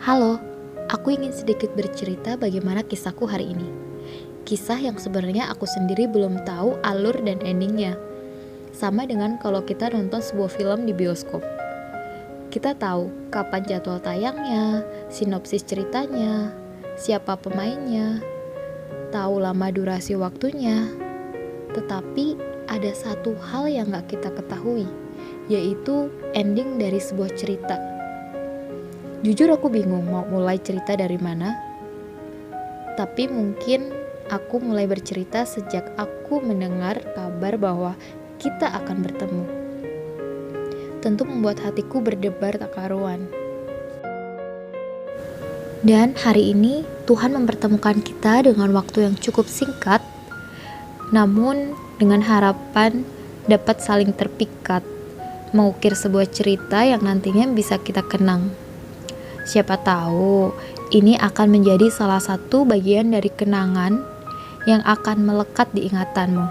Halo, aku ingin sedikit bercerita bagaimana kisahku hari ini. Kisah yang sebenarnya aku sendiri belum tahu alur dan endingnya. Sama dengan kalau kita nonton sebuah film di bioskop. Kita tahu kapan jadwal tayangnya, sinopsis ceritanya, siapa pemainnya, tahu lama durasi waktunya. Tetapi ada satu hal yang gak kita ketahui, yaitu ending dari sebuah cerita. Jujur aku bingung mau mulai cerita dari mana. Tapi mungkin aku mulai bercerita sejak aku mendengar kabar bahwa kita akan bertemu. Tentu membuat hatiku berdebar tak karuan. Dan hari ini Tuhan mempertemukan kita dengan waktu yang cukup singkat, namun dengan harapan dapat saling terpikat, mengukir sebuah cerita yang nantinya bisa kita kenang. Siapa tahu ini akan menjadi salah satu bagian dari kenangan yang akan melekat di ingatanmu.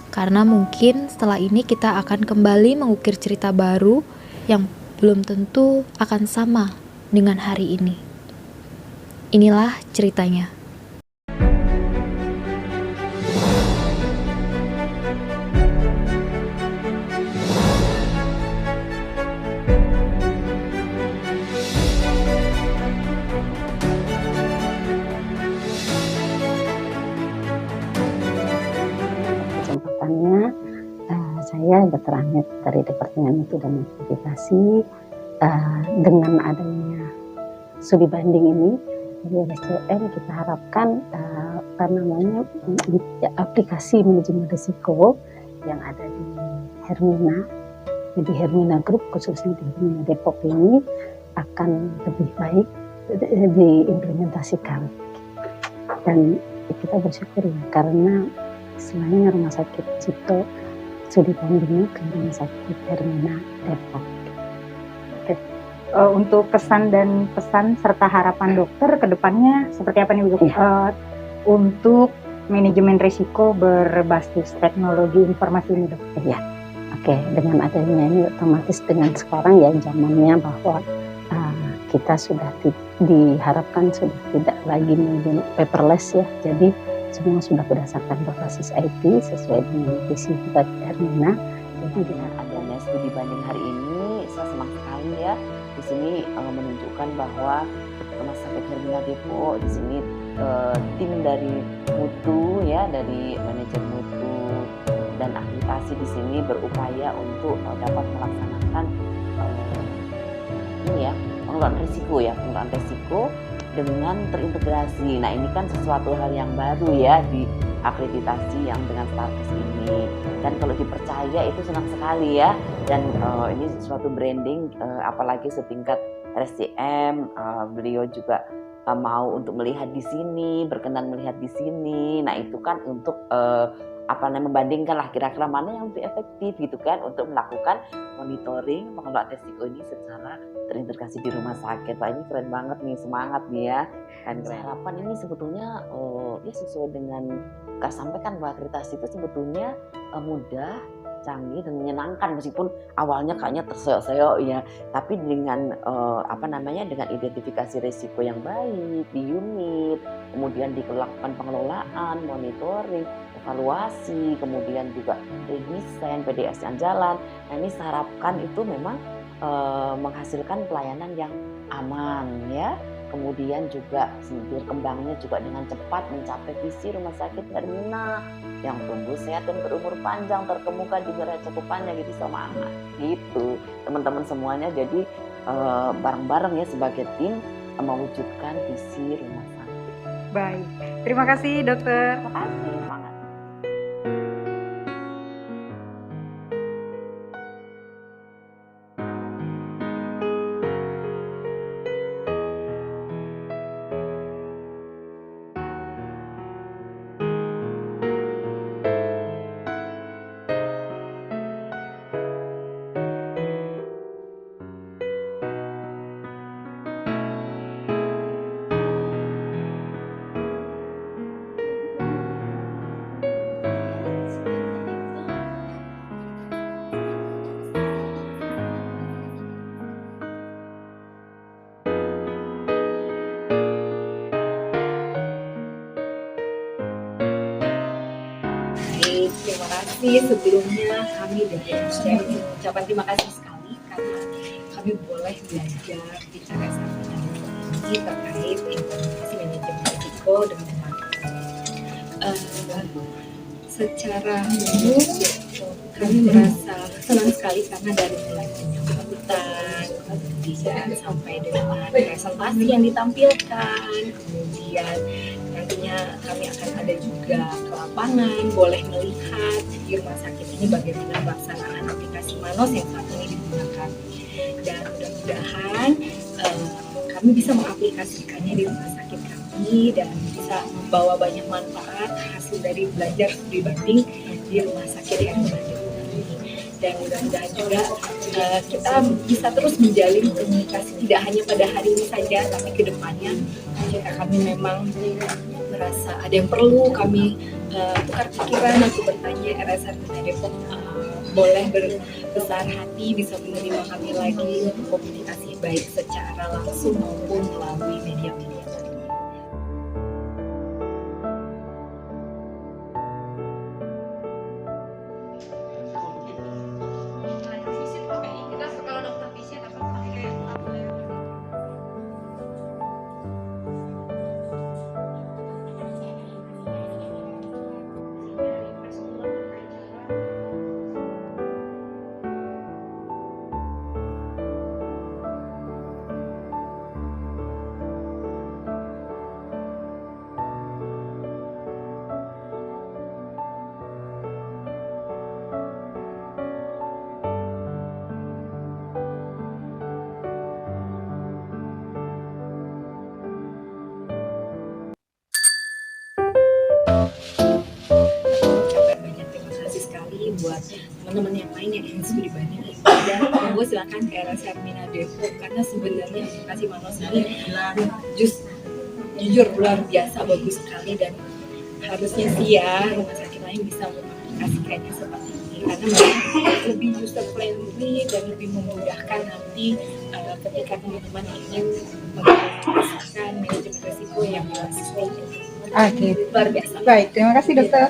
Karena mungkin setelah ini kita akan kembali mengukir cerita baru yang belum tentu akan sama dengan hari ini. Inilah ceritanya. Kesempatannya saya Dr. Anet dari Departemen Mutu dan Notifikasi. Dengan adanya studi banding ini di RSCM, kita harapkan aplikasi manajemen risiko yang ada di Hermina, di Hermina Group, khususnya di Hermina Depok ini akan lebih baik diimplementasikan. Dan kita bersyukur ya, karena selain Rumah Sakit Cipto studi bandingnya ke Rumah Sakit Hermina Depok. Untuk kesan dan pesan serta harapan dokter ke depannya seperti apa nih Bu? Untuk manajemen risiko berbasis teknologi informasi ini dok? Iya, oke. Dengan adanya ini otomatis dengan sekarang ya zamannya bahwa kita sudah diharapkan sudah tidak lagi paperless ya. Jadi semua sudah berdasarkan berbasis IT sesuai dengan visi kita Hermina. Jadi dengan adanya studi banding hari ini, saya senang sekali ya. Di sini menunjukkan bahwa Rumah Sakit Hermina Depok di sini tim dari mutu ya, dari manajer mutu dan akreditasi di sini berupaya untuk dapat melaksanakan pengelolaan risiko dengan terintegrasi. Nah, ini kan sesuatu hal yang baru ya di akreditasi yang dengan status ini. Dan kalau dipercaya itu senang sekali ya. Dan ini suatu branding, apalagi setingkat RSCM, beliau juga mau untuk melihat di sini, berkenan melihat di sini. Nah, itu kan untuk membandingkan lah kira-kira mana yang lebih efektif gitu kan untuk melakukan monitoring pengelolaan risiko ini secara terintegrasi di rumah sakit. Wah, ini keren banget nih, semangat nih ya. Dan harapan ini sebetulnya ya sesuai dengan Kak sampaikan bahwa akreditasi itu sebetulnya mudah, canggih dan menyenangkan meskipun awalnya kayaknya terseok-seok ya, tapi dengan dengan identifikasi risiko yang baik di unit, kemudian dilakukan pengelolaan, monitoring, evaluasi, kemudian juga redesign PDS yang jalan. Nah, ini saya harapkan itu memang menghasilkan pelayanan yang aman ya. Kemudian juga berkembangnya juga dengan cepat mencapai visi Rumah Sakit Hermina yang tumbuh sehat dan berumur panjang, terkemuka di wilayah cakupannya. Jadi semangat gitu teman-teman semuanya. Jadi bareng-bareng ya sebagai tim mewujudkan visi rumah sakit. Baik, terima kasih dokter. Terima kasih, semangat. terima kasih sebelumnya kami dari RSCM mengucapkan terima kasih sekali karena kami boleh belajar bicara ini terkait informasi manajemen risiko dengan secara umum kami merasa senang sekali karena dari mulai penyambutan, kemudian sampai dengan presentasi yang ditampilkan, kemudian nantinya kami akan ada juga ke lapangan, boleh melihat di rumah sakit ini bagaimana pelaksanaan aplikasi Manos yang saat ini digunakan, dan mudah-mudahan kami bisa mengaplikasikannya di rumah sakit kami dan bisa membawa banyak manfaat hasil dari belajar studi banding di rumah sakit yang berada ini. Dan mudah-mudahan juga kita bisa terus menjalin komunikasi tidak hanya pada hari ini saja, tapi ke depannya jika kami memang merasa ada yang perlu kami tukar pikiran atau bertanya, RSR Mina Depok boleh berbesar hati bisa menerima kami lagi untuk komunikasi baik secara langsung maupun melalui media-media. Buat teman-teman yang lain yang ingin studi banding dan monggo silakan ke RSR Mina Depok karena sebenarnya aplikasi Manos ini jujur luar biasa bagus sekali dan harusnya sih ya rumah sakit lain bisa mengaplikasikannya seperti ini karena memang lebih user friendly dan lebih memudahkan nanti ketika teman-teman ingin mengaplikasikan manajemen risiko yang jelas. Oke, luar biasa. Baik, terima kasih dokter.